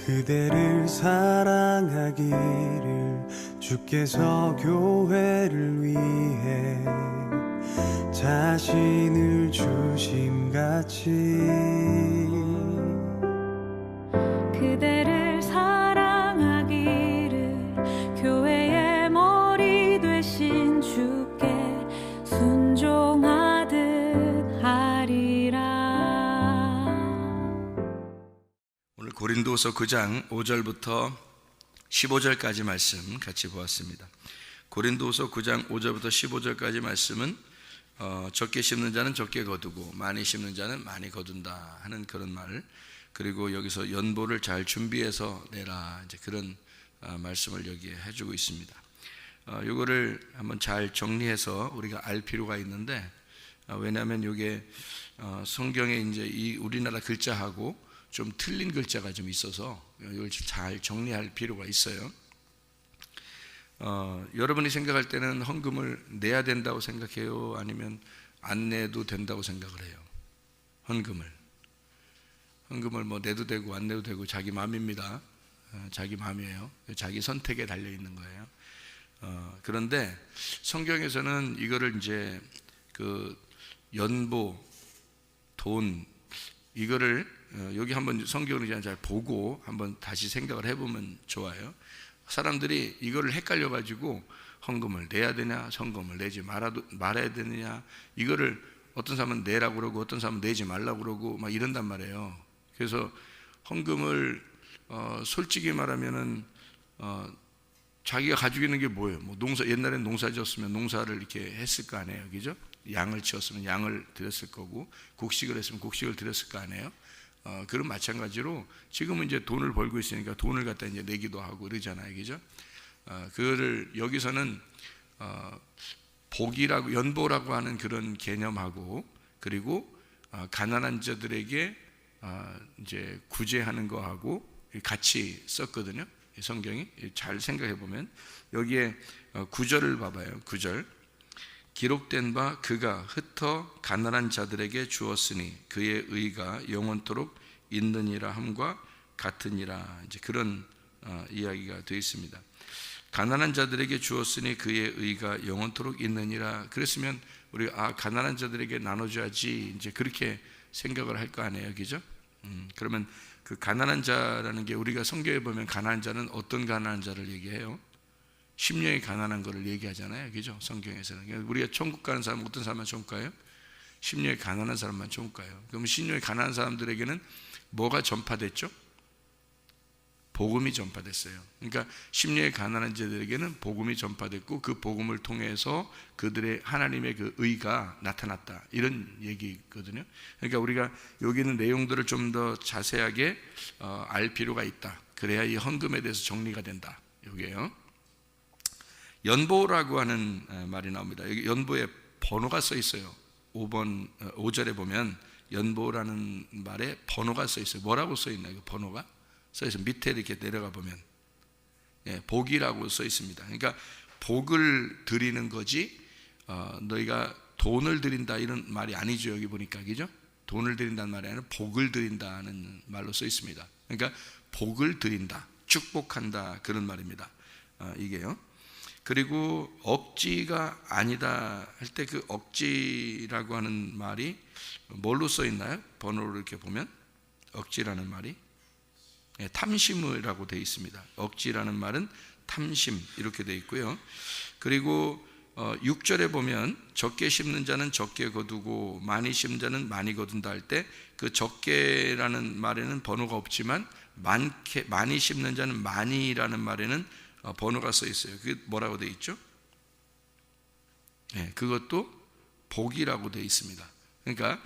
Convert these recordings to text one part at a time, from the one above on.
그대를 사랑하기를 주께서 교회를 위해 자신을 주심같이 그대를 사랑하기를 교회의 머리 되신 주께 순종하듯 하리라. 오늘 고린도서 9장 5절부터 15절까지 말씀 같이 보았습니다. 고린도서 9장 5절부터 15절까지 말씀은 적게 심는 자는 적게 거두고 많이 심는 자는 많이 거둔다 하는 그런 말, 그리고 여기서 연보를 잘 준비해서 내라, 이제 그런 말씀을 여기에 해주고 있습니다. 이거를 한번 잘 정리해서 우리가 알 필요가 있는데, 왜냐하면 이게 성경에 이제 이 우리나라 글자하고 좀 틀린 글자가 좀 있어서 이걸 잘 정리할 필요가 있어요. 여러분이 생각할 때는 헌금을 내야 된다고 생각해요? 아니면 안 내도 된다고 생각을 해요? 헌금을 뭐 내도 되고 안 내도 되고 자기 마음입니다. 자기 마음이에요. 자기 선택에 달려 있는 거예요. 그런데 성경에서는 이거를 이제 그 연보, 돈, 이거를 여기 한번 성경을 그냥 잘 보고 한번 다시 생각을 해보면 좋아요. 사람들이 이거를 헷갈려 가지고 헌금을 내야 되냐, 헌금을 내지 말아야 되느냐, 이거를 어떤 사람은 내라고 그러고 어떤 사람은 내지 말라고 그러고 막 이런단 말이에요. 그래서 헌금을 솔직히 말하면은 자기가 가지고 있는 게 뭐예요? 뭐 옛날엔 농사 지었으면 농사를 이렇게 했을 거 아니에요, 그죠? 양을 지었으면 양을 드렸을 거고, 곡식을 했으면 곡식을 드렸을 거 아니에요. 그런 마찬가지로 지금은 이제 돈을 벌고 있으니까 돈을 갖다 이제 내기도 하고 그러잖아요, 그죠? 그거를 여기서는 복이라고, 연보라고 하는 그런 개념하고, 그리고 가난한 자들에게 이제 구제하는 거하고 같이 썼거든요. 성경이 잘 생각해 보면 여기에 9절을 봐봐요. 9절, 기록된 바 그가 흩어 가난한 자들에게 주었으니 그의 의가 영원토록 있느니라 함과 같으니라, 이제 그런 이야기가 되어 있습니다. 가난한 자들에게 주었으니 그의 의가 영원토록 있느니라. 그랬으면 우리가 가난한 자들에게 나눠줘야지, 이제 그렇게 생각을 할 거 아니에요, 그죠? 그러면 그 가난한 자라는 게, 우리가 성경에 보면 가난한 자는 어떤 가난한 자를 얘기해요? 심령이 가난한 거를 얘기하잖아요, 그죠? 성경에서는. 우리가 천국 가는 사람 어떤 사람만 천국 가요? 심령이 가난한 사람만 천국 가요. 그럼 심령이 가난한 사람들에게는 뭐가 전파됐죠? 복음이 전파됐어요. 그러니까 심령이 가난한 자들에게는 복음이 전파됐고, 그 복음을 통해서 그들의 하나님의 그 의가 나타났다, 이런 얘기거든요. 그러니까 우리가 여기 있는 내용들을 좀 더 자세하게 알 필요가 있다. 그래야 이 헌금에 대해서 정리가 된다, 이게요. 연보라고 하는 말이 나옵니다. 여기 연보에 번호가 써 있어요. 5절에 보면 연보라는 말에 번호가 써 있어요. 뭐라고 써 있나요? 그 번호가 써 있어요. 밑에 이렇게 내려가 보면 복이라고 써 있습니다. 그러니까 복을 드리는 거지, 너희가 돈을 드린다 이런 말이 아니죠. 여기 보니까, 그죠? 돈을 드린다는 말이 아니라 복을 드린다는 말로 써 있습니다. 그러니까 복을 드린다, 축복한다, 그런 말입니다. 이게요. 그리고 억지가 아니다 할 때 그 억지라고 하는 말이 뭘로 써 있나요? 번호로 이렇게 보면 억지라는 말이 탐심이라고 되어 있습니다. 억지라는 말은 탐심, 이렇게 되어 있고요. 그리고 6절에 보면 적게 심는 자는 적게 거두고 많이 심는 자는 많이 거둔다 할 때 그 적게라는 말에는 번호가 없지만 많이 심는 자는 많이라는 말에는 번호가 써 있어요. 그게 뭐라고 되어 있죠? 그것도 복이라고 되어 있습니다. 그러니까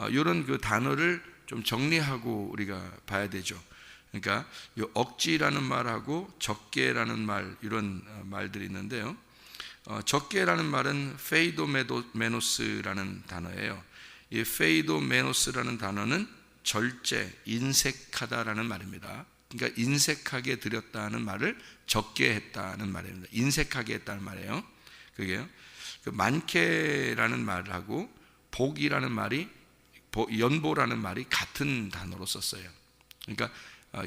이런 그 단어를 좀 정리하고 우리가 봐야 되죠. 그러니까 이 억지라는 말하고 적게라는 말, 이런 말들이 있는데요. 적게라는 말은 페이도메노스라는 단어예요. 이 페이도메노스라는 단어는 절제, 인색하다라는 말입니다. 그러니까 인색하게 드렸다는 말을 적게 했다는 말입니다. 인색하게 했다는 말이에요. 그게요. 그 많게라는 말하고 복이라는 말이, 연보라는 말이 같은 단어로 썼어요. 그러니까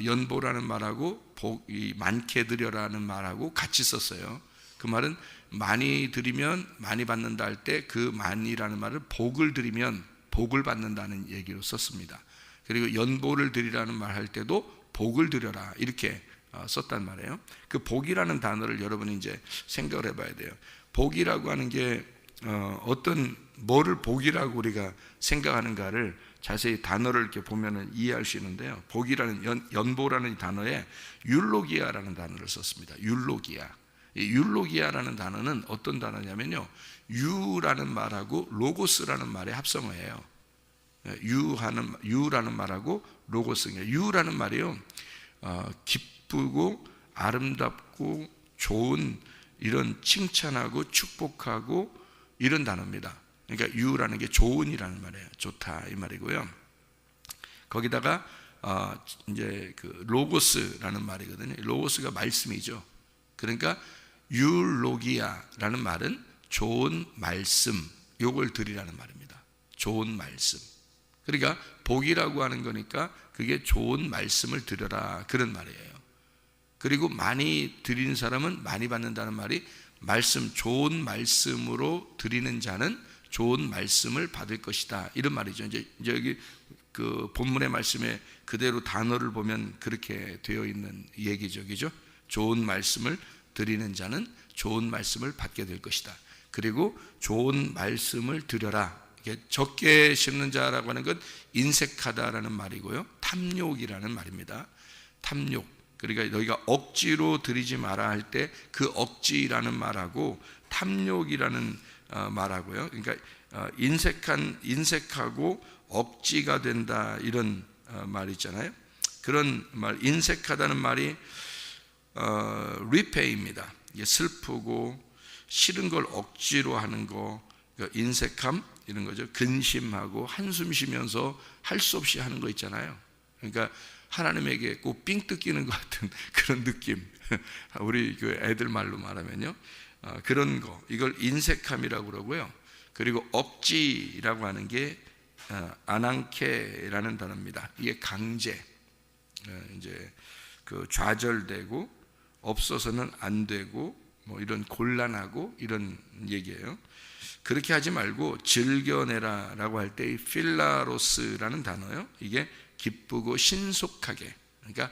연보라는 말하고 복이 많게 드려라는 말하고 같이 썼어요. 그 말은 많이 드리면 많이 받는다 할 때 그 많이라는 말을 복을 드리면 복을 받는다는 얘기로 썼습니다. 그리고 연보를 드리라는 말 할 때도 복을 드려라 이렇게 썼단 말이에요. 그 복이라는 단어를 여러분이 이제 생각을 해봐야 돼요. 복이라고 하는 게 어떤 뭐를 복이라고 우리가 생각하는가를 자세히 단어를 이렇게 보면은 이해할 수 있는데요. 복이라는 연보라는 단어에 율로기아라는 단어를 썼습니다. 율로기아. 이 율로기아라는 단어는 어떤 단어냐면요, 유라는 말하고 로고스라는 말의 합성어예요. 유라는 말하고 로고스예요. 유라는 말이요, 기쁘고 아름답고 좋은 이런 칭찬하고 축복하고 이런 단어입니다. 그러니까 유라는 게 좋은이라는 말이에요. 좋다 이 말이고요. 거기다가 이제 그 로고스라는 말이거든요. 로고스가 말씀이죠. 그러니까 율로기아라는 말은 좋은 말씀, 요걸 드리라는 말입니다. 좋은 말씀. 그러니까 복이라고 하는 거니까 그게 좋은 말씀을 드려라 그런 말이에요. 그리고 많이 드리는 사람은 많이 받는다는 말이 말씀, 좋은 말씀으로 드리는 자는 좋은 말씀을 받을 것이다 이런 말이죠. 이제 여기 그 본문의 말씀에 그대로 단어를 보면 그렇게 되어 있는 얘기죠, 그죠? 좋은 말씀을 드리는 자는 좋은 말씀을 받게 될 것이다. 그리고 좋은 말씀을 드려라. 이게 적게 심는 자라고 하는 건 인색하다라는 말이고요, 탐욕이라는 말입니다. 탐욕. 그러니까 너희가 억지로 드리지 마라 할 때 그 억지라는 말하고 탐욕이라는 말하고요. 그러니까 인색하고 억지가 된다 이런 말 있잖아요. 그런 말, 인색하다는 말이 repay입니다. 이게 슬프고 싫은 걸 억지로 하는 거, 그러니까 인색함 이런 거죠. 근심하고 한숨 쉬면서 할 수 없이 하는 거 있잖아요. 그러니까 하나님에게 꼭 삥 뜯기는 것 같은 그런 느낌. 우리 그 애들 말로 말하면요, 그런 거, 이걸 인색함이라고 그러고요. 그리고 억지라고 하는 게 아낭케라는 단어입니다. 이게 강제, 이제 그 좌절되고 없어서는 안 되고 뭐 이런 곤란하고 이런 얘기예요. 그렇게 하지 말고 즐겨내라라고 할 때 이 필라로스라는 단어요. 이게 기쁘고 신속하게, 그러니까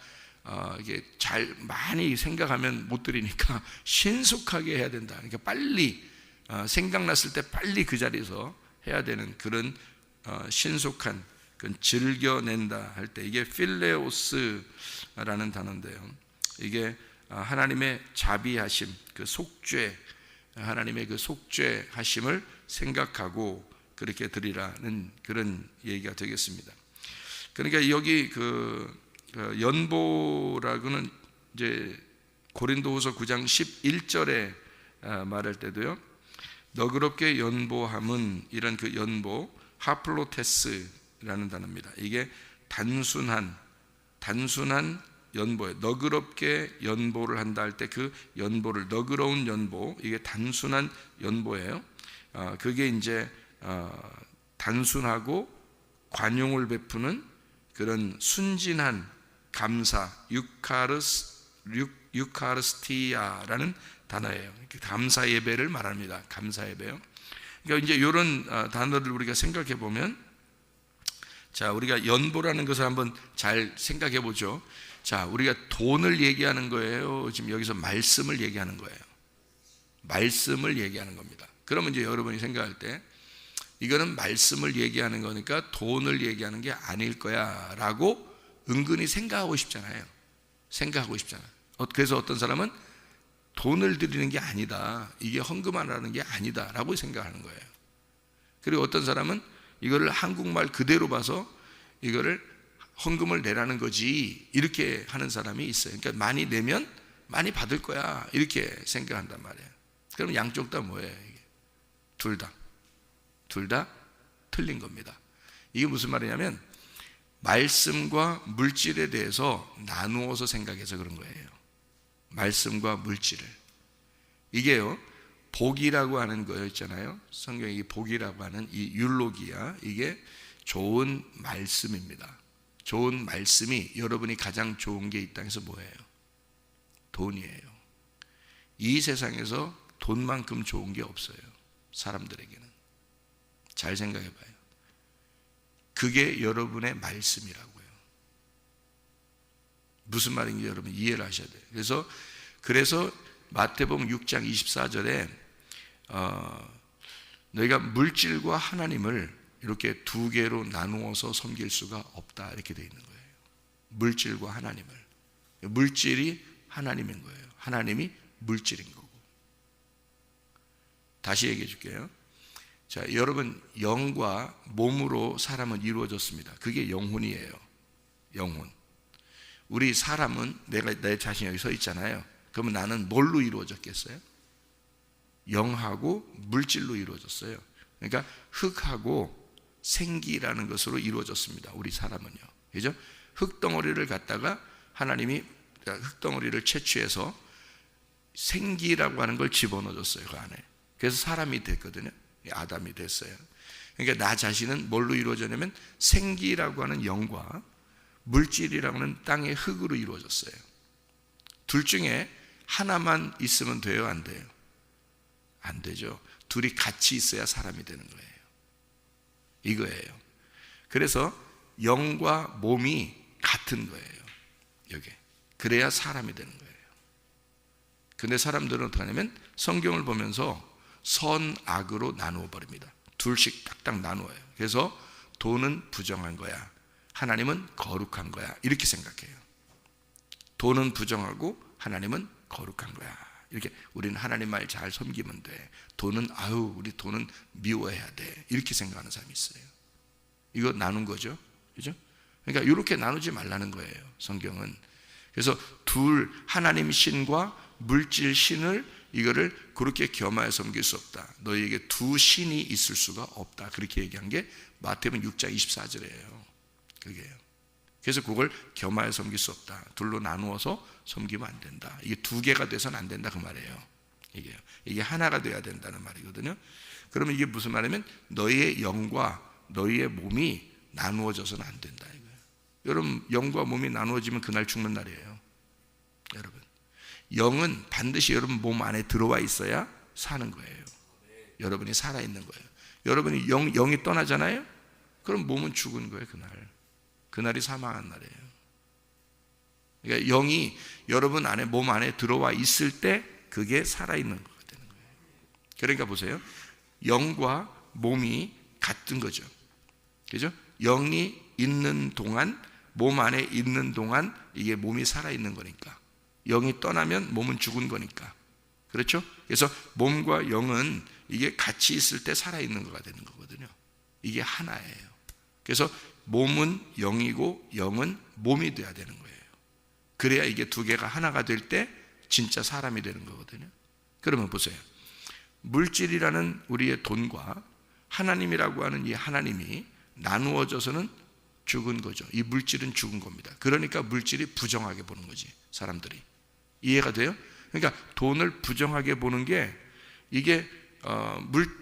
이게 잘 많이 생각하면 못 드리니까 신속하게 해야 된다. 그러니까 빨리 생각났을 때 빨리 그 자리에서 해야 되는 그런 신속한, 그 즐겨낸다 할 때 이게 필레오스라는 단어인데요. 이게 하나님의 자비하심, 그 속죄, 하나님의 그 속죄하심을 생각하고 그렇게 드리라는 그런 얘기가 되겠습니다. 그러니까 여기 그 연보라고는 이제 고린도후서 9장 11절에 말할 때도요, 너그럽게 연보함은, 이런 그 연보, 하플로테스라는 단어입니다. 이게 단순한 연보예요. 너그럽게 연보를 한다 할 때 그 연보를, 너그러운 연보, 이게 단순한 연보예요. 그게 이제 단순하고 관용을 베푸는 그런 순진한 감사, 유카르스티아라는 단어예요. 감사 예배를 말합니다. 감사 예배요. 그러니까 이제 이런 단어를 우리가 생각해 보면, 자, 우리가 연보라는 것을 한번 잘 생각해 보죠. 자, 우리가 돈을 얘기하는 거예요, 지금 여기서 말씀을 얘기하는 거예요? 말씀을 얘기하는 겁니다. 그러면 이제 여러분이 생각할 때 이거는 말씀을 얘기하는 거니까 돈을 얘기하는 게 아닐 거야 라고 은근히 생각하고 싶잖아요. 그래서 어떤 사람은 돈을 드리는 게 아니다, 이게 헌금하라는 게 아니다 라고 생각하는 거예요. 그리고 어떤 사람은 이거를 한국말 그대로 봐서 이거를 헌금을 내라는 거지 이렇게 하는 사람이 있어요. 그러니까 많이 내면 많이 받을 거야 이렇게 생각한단 말이에요. 그럼 양쪽 다 뭐예요? 이게 둘 다 틀린 겁니다. 이게 무슨 말이냐면 말씀과 물질에 대해서 나누어서 생각해서 그런 거예요. 말씀과 물질을, 이게요, 복이라고 하는 거 있잖아요. 성경이 복이라고 하는 이 율로기아, 이게 좋은 말씀입니다. 좋은 말씀이 여러분이 가장 좋은 게 이 땅에서 뭐예요? 돈이에요. 이 세상에서 돈만큼 좋은 게 없어요. 사람들에게는. 잘 생각해 봐요. 그게 여러분의 말씀이라고요. 무슨 말인지 여러분 이해를 하셔야 돼요. 그래서 마태복음 6장 24절에 너희가 물질과 하나님을 이렇게 두 개로 나누어서 섬길 수가 없다 이렇게 되어 있는 거예요. 물질과 하나님을. 물질이 하나님인 거예요. 하나님이 물질인 거고. 다시 얘기해 줄게요. 자, 여러분, 영과 몸으로 사람은 이루어졌습니다. 그게 영혼이에요. 영혼. 우리 사람은 내 자신이 여기 서 있잖아요. 그러면 나는 뭘로 이루어졌겠어요? 영하고 물질로 이루어졌어요. 그러니까 흙하고 생기라는 것으로 이루어졌습니다. 우리 사람은요. 그죠? 흙덩어리를 갖다가 하나님이 흙덩어리를 채취해서 생기라고 하는 걸 집어넣어줬어요. 그 안에. 그래서 사람이 됐거든요. 아담이 됐어요. 그러니까 나 자신은 뭘로 이루어졌냐면 생기라고 하는 영과 물질이라고 하는 땅의 흙으로 이루어졌어요. 둘 중에 하나만 있으면 돼요? 안 돼요? 안 되죠. 둘이 같이 있어야 사람이 되는 거예요. 이거예요. 그래서 영과 몸이 같은 거예요. 여기. 그래야 사람이 되는 거예요. 근데 사람들은 어떻게 하냐면 성경을 보면서 선, 악으로 나누어 버립니다. 둘씩 딱딱 나누어요. 그래서 돈은 부정한 거야. 하나님은 거룩한 거야. 이렇게 생각해요. 돈은 부정하고 하나님은 거룩한 거야. 이렇게 우리는 하나님 말 잘 섬기면 돼. 돈은 우리 돈은 미워해야 돼. 이렇게 생각하는 사람이 있어요. 이거 나눈 거죠. 그죠? 그러니까 이렇게 나누지 말라는 거예요. 성경은. 그래서 하나님 신과 물질 신을 이거를 그렇게 겸하여 섬길 수 없다. 너희에게 두 신이 있을 수가 없다. 그렇게 얘기한 게 마태복음 6장 24절이에요. 그게요. 그래서 그걸 겸하여 섬길 수 없다. 둘로 나누어서 섬기면 안 된다. 이게 두 개가 돼서는 안 된다 그 말이에요. 이게 하나가 돼야 된다는 말이거든요. 그러면 이게 무슨 말이냐면 너희의 영과 너희의 몸이 나누어져서는 안 된다 이거예요. 여러분, 영과 몸이 나누어지면 그날 죽는 날이에요. 여러분, 영은 반드시 여러분 몸 안에 들어와 있어야 사는 거예요. 여러분이 살아있는 거예요. 여러분이 영이 떠나잖아요. 그럼 몸은 죽은 거예요. 그날이 사망한 날이에요. 그러니까 영이 여러분 안에 몸 안에 들어와 있을 때 그게 살아있는 거가 되는 거예요. 그러니까 보세요. 영과 몸이 같은 거죠. 그죠? 영이 있는 동안, 몸 안에 있는 동안 이게 몸이 살아있는 거니까. 영이 떠나면 몸은 죽은 거니까. 그렇죠? 그래서 몸과 영은 이게 같이 있을 때 살아있는 거가 되는 거거든요. 이게 하나예요. 그래서 몸은 영이고 영은 몸이 돼야 되는 거예요. 그래야 이게 두 개가 하나가 될 때 진짜 사람이 되는 거거든요. 그러면 보세요. 물질이라는 우리의 돈과 하나님이라고 하는 이 하나님이 나누어져서는 죽은 거죠. 이 물질은 죽은 겁니다. 그러니까 물질이 부정하게 보는 거지, 사람들이. 이해가 돼요? 그러니까 돈을 부정하게 보는 게 이게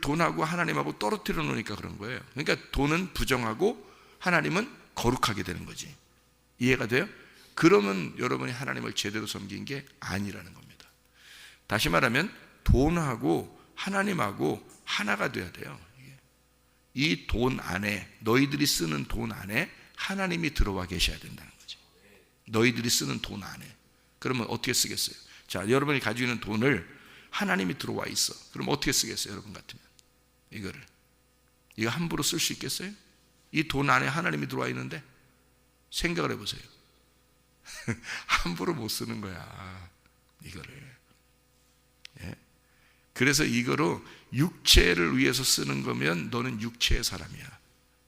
돈하고 하나님하고 떨어뜨려 놓으니까 그런 거예요. 그러니까 돈은 부정하고 하나님은 거룩하게 되는 거지. 이해가 돼요? 그러면 여러분이 하나님을 제대로 섬긴 게 아니라는 겁니다. 다시 말하면 돈하고 하나님하고 하나가 돼야 돼요. 이 돈 안에, 너희들이 쓰는 돈 안에 하나님이 들어와 계셔야 된다는 거지. 너희들이 쓰는 돈 안에. 그러면 어떻게 쓰겠어요? 자, 여러분이 가지고 있는 돈을 하나님이 들어와 있어. 그럼 어떻게 쓰겠어요? 여러분 같으면 이거 함부로 쓸 수 있겠어요? 이 돈 안에 하나님이 들어와 있는데 생각을 해보세요. 함부로 못 쓰는 거야, 이거를. 예? 그래서 이거로 육체를 위해서 쓰는 거면 너는 육체의 사람이야.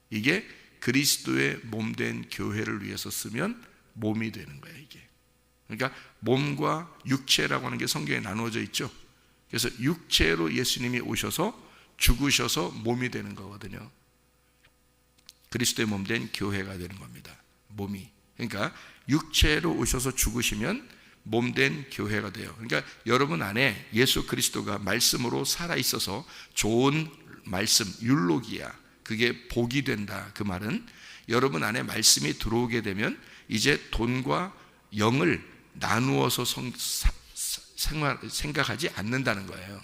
이게 그리스도의 몸된 교회를 위해서 쓰면 몸이 되는 거야, 이게. 그러니까 몸과 육체라고 하는 게 성경에 나누어져 있죠. 그래서 육체로 예수님이 오셔서 죽으셔서 몸이 되는 거거든요. 그리스도의 몸된 교회가 되는 겁니다. 몸이. 그러니까 육체로 오셔서 죽으시면 몸된 교회가 돼요. 그러니까 여러분 안에 예수 그리스도가 말씀으로 살아있어서 좋은 말씀, 율로기야, 그게 복이 된다. 그 말은 여러분 안에 말씀이 들어오게 되면 이제 돈과 영을 나누어서 생각하지 않는다는 거예요.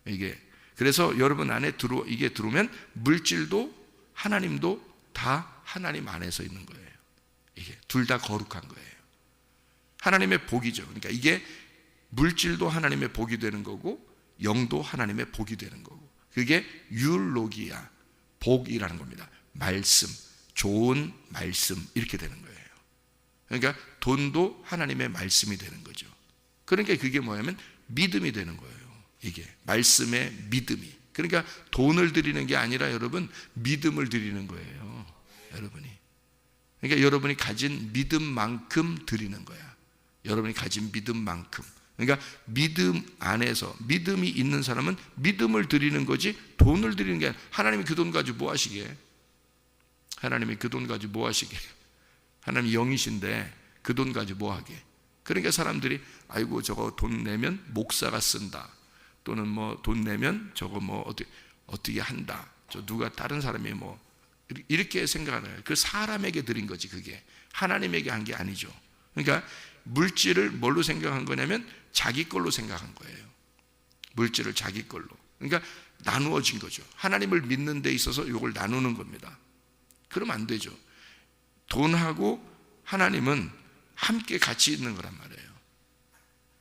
이게 그래서 여러분 안에 이게 들어오면 물질도 하나님도 다 하나님 안에서 있는 거예요. 이게 둘 다 거룩한 거예요. 하나님의 복이죠. 그러니까 이게 물질도 하나님의 복이 되는 거고 영도 하나님의 복이 되는 거고, 그게 율로기야, 복이라는 겁니다. 말씀, 좋은 말씀, 이렇게 되는 거예요. 그러니까 돈도 하나님의 말씀이 되는 거죠. 그러니까 그게 뭐냐면 믿음이 되는 거예요. 이게 말씀의 믿음이. 그러니까 돈을 드리는 게 아니라 여러분 믿음을 드리는 거예요. 여러분이. 그러니까 여러분이 가진 믿음만큼 드리는 거야. 여러분이 가진 믿음만큼. 그러니까 믿음 안에서, 믿음이 있는 사람은 믿음을 드리는 거지 돈을 드리는 게 아니라. 하나님이 그 돈 가지고 뭐 하시게? 하나님이 그 돈 가지고 뭐 하시게? 하나님 영이신데 그 돈 가지고 뭐 하게? 그러니까 사람들이 아이고 저거 돈 내면 목사가 쓴다, 또는 뭐 돈 내면 저거 뭐 어떻게 한다, 저 누가 다른 사람이 뭐 이렇게 생각하는 거예요. 그 사람에게 드린 거지, 그게 하나님에게 한 게 아니죠. 그러니까 물질을 뭘로 생각한 거냐면 자기 걸로 생각한 거예요. 물질을 자기 걸로. 그러니까 나누어진 거죠. 하나님을 믿는 데 있어서 이걸 나누는 겁니다. 그러면 안 되죠. 돈하고 하나님은 함께 같이 있는 거란 말이에요.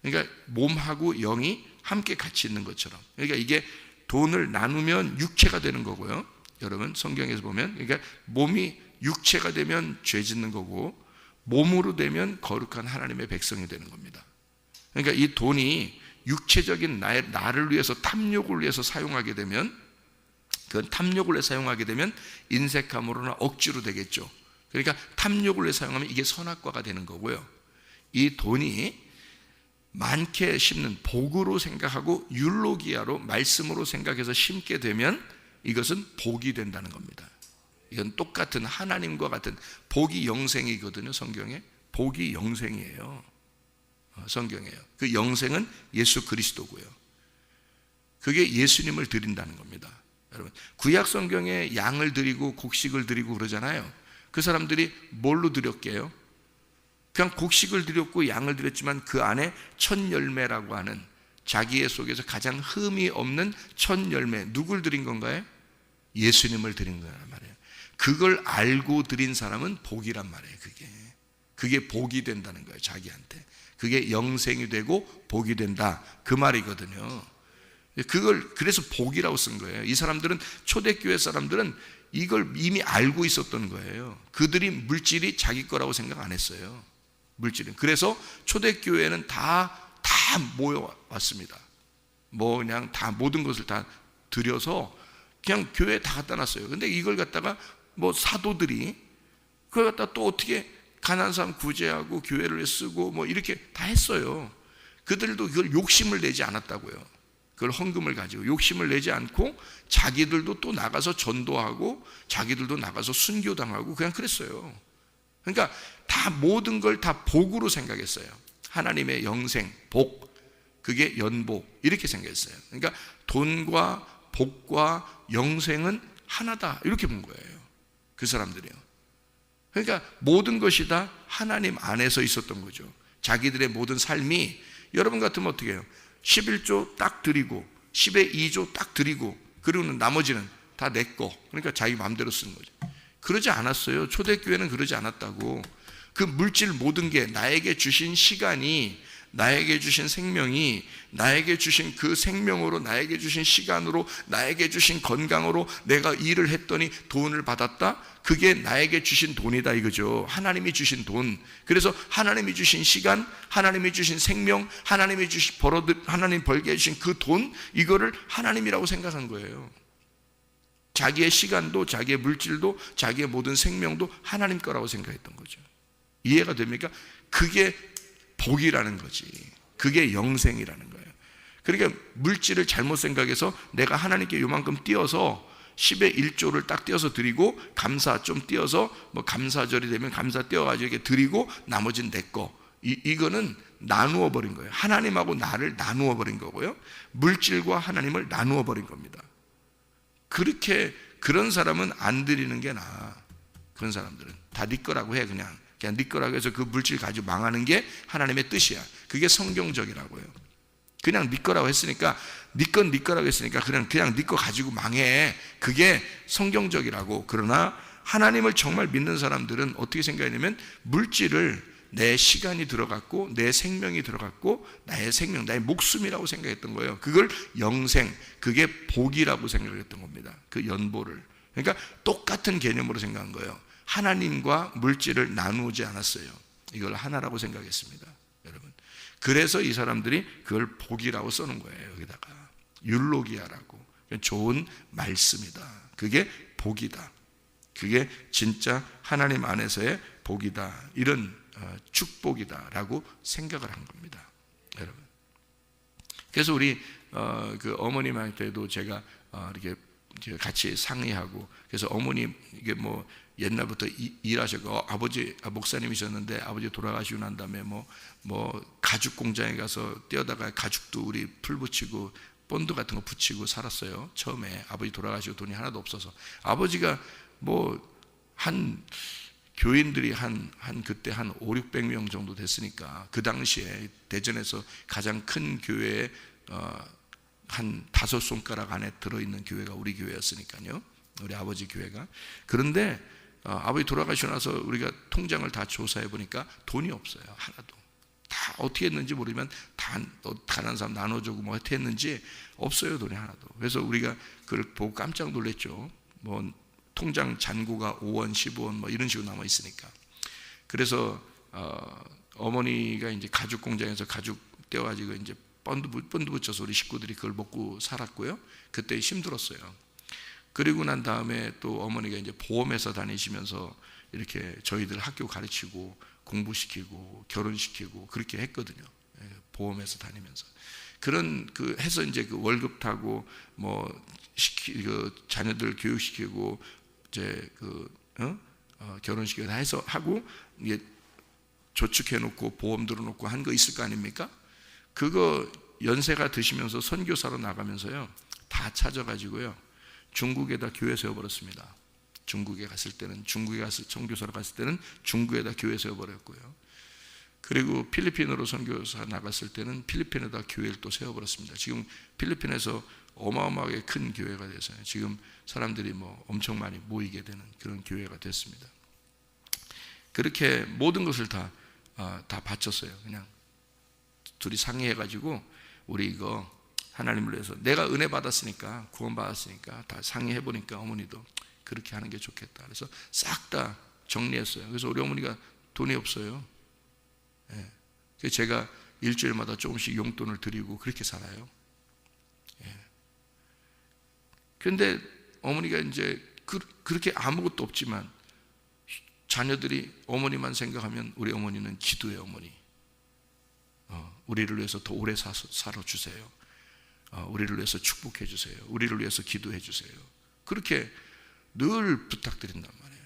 그러니까 몸하고 영이 함께 같이 있는 것처럼. 그러니까 이게 돈을 나누면 육체가 되는 거고요. 여러분 성경에서 보면, 그러니까 몸이 육체가 되면 죄 짓는 거고 몸으로 되면 거룩한 하나님의 백성이 되는 겁니다. 그러니까 이 돈이 육체적인 나를 위해서, 탐욕을 위해서 사용하게 되면, 그건 탐욕을 위해서 사용하게 되면 인색함으로나 억지로 되겠죠. 그러니까 탐욕을 위해서 사용하면 이게 선악과가 되는 거고요. 이 돈이 많게 심는 복으로 생각하고 율로기아로, 말씀으로 생각해서 심게 되면 이것은 복이 된다는 겁니다. 이건 똑같은 하나님과 같은 복이 영생이거든요. 성경에 복이 영생이에요. 성경에요. 그 영생은 예수 그리스도고요. 그게 예수님을 드린다는 겁니다. 여러분 구약 성경에 양을 드리고 곡식을 드리고 그러잖아요. 그 사람들이 뭘로 드렸게요? 그냥 곡식을 드렸고 양을 드렸지만 그 안에 첫 열매라고 하는, 자기의 속에서 가장 흠이 없는 첫 열매, 누굴 드린 건가요? 예수님을 드린 거란 말이에요. 그걸 알고 드린 사람은 복이란 말이에요. 그게 복이 된다는 거예요. 자기한테 그게 영생이 되고 복이 된다, 그 말이거든요. 그래서 복이라고 쓴 거예요. 이 사람들은, 초대교회 사람들은 이걸 이미 알고 있었던 거예요. 그들이 물질이 자기 거라고 생각 안 했어요. 물질은. 그래서 초대교회는 다 모여왔습니다. 뭐 그냥 다 모든 것을 다 드려서 그냥 교회에 다 갖다 놨어요. 근데 이걸 갖다가 뭐 사도들이 그걸 갖다 또 어떻게 가난한 사람 구제하고 교회를 쓰고 뭐 이렇게 다 했어요. 그들도 그걸 욕심을 내지 않았다고요. 그걸 헌금을 가지고 욕심을 내지 않고 자기들도 또 나가서 전도하고 자기들도 나가서 순교당하고 그냥 그랬어요. 그러니까 다 모든 걸 다 복으로 생각했어요. 하나님의 영생, 복, 그게 연복, 이렇게 생각했어요. 그러니까 돈과 복과 영생은 하나다, 이렇게 본 거예요. 그 사람들이요. 그러니까 모든 것이 다 하나님 안에서 있었던 거죠. 자기들의 모든 삶이, 여러분 같으면 어떻게 해요? 11조 딱 드리고 10의 2조 딱 드리고 그리고는 나머지는 다 내 거, 그러니까 자기 마음대로 쓰는 거죠. 그러지 않았어요. 초대교회는 그러지 않았다고. 그 물질 모든 게, 나에게 주신 시간이, 나에게 주신 생명이, 나에게 주신 그 생명으로, 나에게 주신 시간으로, 나에게 주신 건강으로 내가 일을 했더니 돈을 받았다? 그게 나에게 주신 돈이다 이거죠. 하나님이 주신 돈. 그래서 하나님이 주신 시간, 하나님이 주신 생명, 하나님이 주신 하나님 벌게 해주신 그 돈, 이거를 하나님이라고 생각한 거예요. 자기의 시간도, 자기의 물질도, 자기의 모든 생명도 하나님 거라고 생각했던 거죠. 이해가 됩니까? 그게 복이라는 거지. 그게 영생이라는 거예요. 그러니까 물질을 잘못 생각해서 내가 하나님께 요만큼 띄어서 10의 1조를 딱 띄어서 드리고, 감사 좀 띄어서 뭐 감사절이 되면 감사 띄어가지고 이렇게 드리고 나머지는 내 거, 이거는 나누어 버린 거예요. 하나님하고 나를 나누어 버린 거고요, 물질과 하나님을 나누어 버린 겁니다. 그런 사람은 안 드리는 게 나아. 그런 사람들은 다 네 거라고 해. 그냥 네 거라고 해서 그 물질 가지고 망하는 게 하나님의 뜻이야. 그게 성경적이라고요. 그냥 네 거라고 했으니까, 네 건 네 거라고 했으니까 그냥 네 거 가지고 망해. 그게 성경적이라고. 그러나 하나님을 정말 믿는 사람들은 어떻게 생각하냐면, 물질을 내 시간이 들어갔고 내 생명이 들어갔고 나의 생명, 나의 목숨이라고 생각했던 거예요. 그걸 영생, 그게 복이라고 생각했던 겁니다. 그 연보를. 그러니까 똑같은 개념으로 생각한 거예요. 하나님과 물질을 나누지 않았어요. 이걸 하나라고 생각했습니다, 여러분. 그래서 이 사람들이 그걸 복이라고 써놓은 거예요. 여기다가 율로기아라고. 좋은 말씀이다. 그게 복이다. 그게 진짜 하나님 안에서의 복이다. 이런 축복이다라고 생각을 한 겁니다, 여러분. 그래서 우리 그 어머님한테도 제가 이렇게 같이 상의하고, 그래서 어머님 이게 뭐 옛날부터 일하셨고, 아버지 목사님이셨는데 아버지 돌아가시고 난 다음에 뭐 가죽 공장에 가서 뛰어다가 가죽도 우리 풀 붙이고 본드 같은 거 붙이고 살았어요. 처음에 아버지 돌아가시고 돈이 하나도 없어서. 아버지가 뭐 교인들이 그때 한 500-600명 정도 됐으니까, 그 당시에 대전에서 가장 큰 교회에 한 5손가락 안에 들어있는 교회가 우리 교회였으니까요. 우리 아버지 교회가. 그런데 아버지 돌아가시고 나서 우리가 통장을 다 조사해 보니까 돈이 없어요. 하나도. 다 어떻게 했는지 모르지만 다 가난한 사람 나눠주고 뭐 어떻게 했는지 없어요. 돈이 하나도. 그래서 우리가 그걸 보고 깜짝 놀랐죠. 뭐 통장 잔고가 5원, 15원 뭐 이런 식으로 남아 있으니까. 그래서 어머니가 이제 가죽 공장에서 가죽 떼어가지고 이제 본드 붙여서 우리 식구들이 그걸 먹고 살았고요. 그때 힘들었어요. 그리고 난 다음에 또 어머니가 이제 보험회사 다니시면서 이렇게 저희들 학교 가르치고 공부시키고 결혼시키고 그렇게 했거든요. 보험회사 다니면서. 그런 해서 이제 월급 타고 뭐 자녀들 교육시키고 이제 결혼시키고 다 해서 하고 이게 저축해 놓고 보험 들어 놓고 한 거 있을 거 아닙니까? 그거 연세가 드시면서 선교사로 나가면서요, 다 찾아가지고요 중국에다 교회 세워버렸습니다. 중국에 갔을 때는, 중국에 가서 선교사로 갔을 때는 중국에다 교회 세워버렸고요. 그리고 필리핀으로 선교사 나갔을 때는 필리핀에다 교회를 또 세워버렸습니다. 지금 필리핀에서 어마어마하게 큰 교회가 돼서요, 지금 사람들이 뭐 엄청 많이 모이게 되는 그런 교회가 됐습니다. 그렇게 모든 것을 다 바쳤어요. 그냥 둘이 상의해가지고, 우리 이거 하나님을 위해서, 내가 은혜 받았으니까, 구원 받았으니까 다 상의해보니까 어머니도 그렇게 하는 게 좋겠다. 그래서 싹 다 정리했어요. 그래서 우리 어머니가 돈이 없어요. 예. 그래서 제가 일주일마다 조금씩 용돈을 드리고 그렇게 살아요. 예. 그런데 어머니가 이제 그렇게 아무것도 없지만 자녀들이 어머니만 생각하면, 우리 어머니는 기도의 어머니. 우리를 위해서 더 오래 살아주세요. 우리를 위해서 축복해 주세요. 우리를 위해서 기도해 주세요. 그렇게 늘 부탁드린단 말이에요.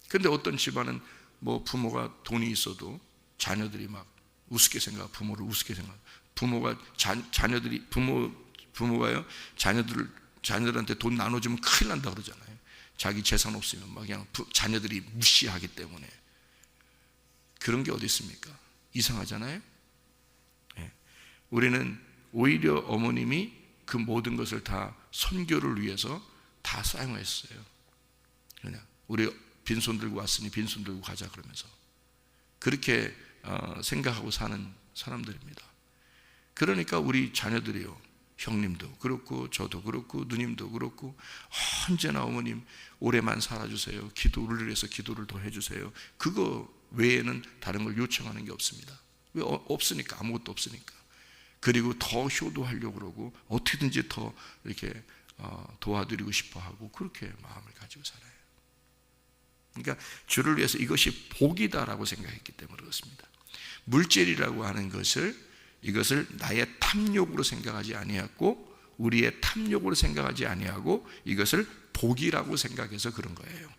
그런데 어떤 집안은 뭐 부모가 돈이 있어도 자녀들이 막 우습게 생각, 부모를 우습게 생각. 부모가 부모가요 자녀들한테 돈 나눠주면 큰일 난다 그러잖아요. 자기 재산 없으면 막 그냥 자녀들이 무시하기 때문에. 그런 게 어디 있습니까? 이상하잖아요. 네. 우리는 오히려 어머님이 그 모든 것을 다 선교를 위해서 다 사용했어요. 그냥 우리 빈손 들고 왔으니 빈손 들고 가자 그러면서 그렇게 생각하고 사는 사람들입니다. 그러니까 우리 자녀들이요, 형님도 그렇고 저도 그렇고 누님도 그렇고 언제나 어머님 오래만 살아주세요. 기도를 위해서 기도를 더 해주세요. 그거 외에는 다른 걸 요청하는 게 없습니다. 왜? 없으니까. 아무것도 없으니까. 그리고 더 효도하려고 그러고 어떻게든지 더 이렇게 도와드리고 싶어 하고 그렇게 마음을 가지고 살아요. 그러니까 주를 위해서 이것이 복이다라고 생각했기 때문에 그렇습니다. 물질이라고 하는 이것을 나의 탐욕으로 생각하지 아니하고, 우리의 탐욕으로 생각하지 아니하고 이것을 복이라고 생각해서 그런 거예요.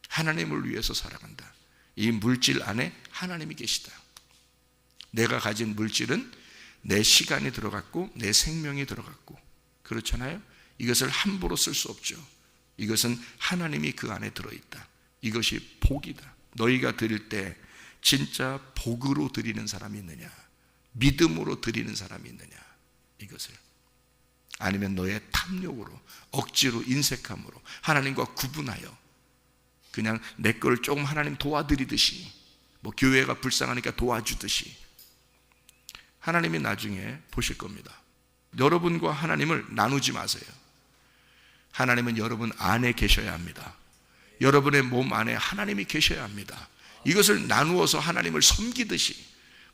하나님을 위해서 살아간다. 이 물질 안에 하나님이 계시다. 내가 가진 물질은 내 시간이 들어갔고 내 생명이 들어갔고, 그렇잖아요. 이것을 함부로 쓸 수 없죠. 이것은 하나님이 그 안에 들어있다. 이것이 복이다. 너희가 드릴 때 진짜 복으로 드리는 사람이 있느냐, 믿음으로 드리는 사람이 있느냐, 이것을. 아니면 너의 탐욕으로, 억지로, 인색함으로 하나님과 구분하여 그냥 내 걸 조금 하나님 도와드리듯이, 뭐 교회가 불쌍하니까 도와주듯이. 하나님이 나중에 보실 겁니다. 여러분과 하나님을 나누지 마세요. 하나님은 여러분 안에 계셔야 합니다. 여러분의 몸 안에 하나님이 계셔야 합니다. 이것을 나누어서 하나님을 섬기듯이,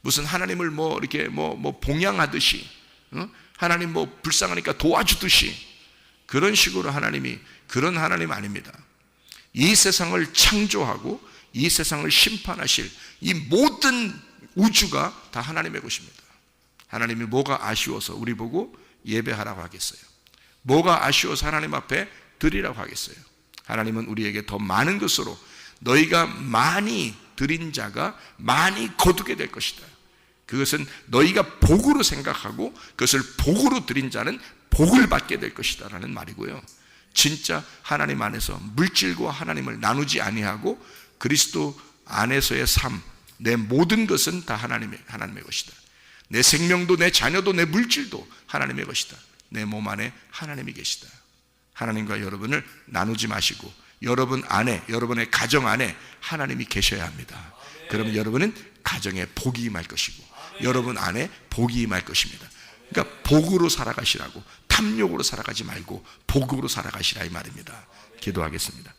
무슨 하나님을 뭐 이렇게 뭐 봉양하듯이, 하나님 뭐 불쌍하니까 도와주듯이, 그런 식으로 하나님이, 그런 하나님 아닙니다. 이 세상을 창조하고 이 세상을 심판하실 이 모든 우주가 다 하나님의 것입니다. 하나님이 뭐가 아쉬워서 우리 보고 예배하라고 하겠어요? 뭐가 아쉬워서 하나님 앞에 드리라고 하겠어요? 하나님은 우리에게 더 많은 것으로, 너희가 많이 드린 자가 많이 거두게 될 것이다. 그것은 너희가 복으로 생각하고 그것을 복으로 드린 자는 복을 받게 될 것이다 라는 말이고요. 진짜 하나님 안에서 물질과 하나님을 나누지 아니하고 그리스도 안에서의 삶, 내 모든 것은 다 하나님의 것이다. 내 생명도, 내 자녀도, 내 물질도 하나님의 것이다. 내 몸 안에 하나님이 계시다. 하나님과 여러분을 나누지 마시고 여러분 안에, 여러분의 가정 안에 하나님이 계셔야 합니다. 그러면 여러분은 가정에 복이 임할 것이고 여러분 안에 복이 임할 것입니다. 그러니까 복으로 살아가시라고, 탐욕으로 살아가지 말고 복으로 살아가시라 이 말입니다. 기도하겠습니다.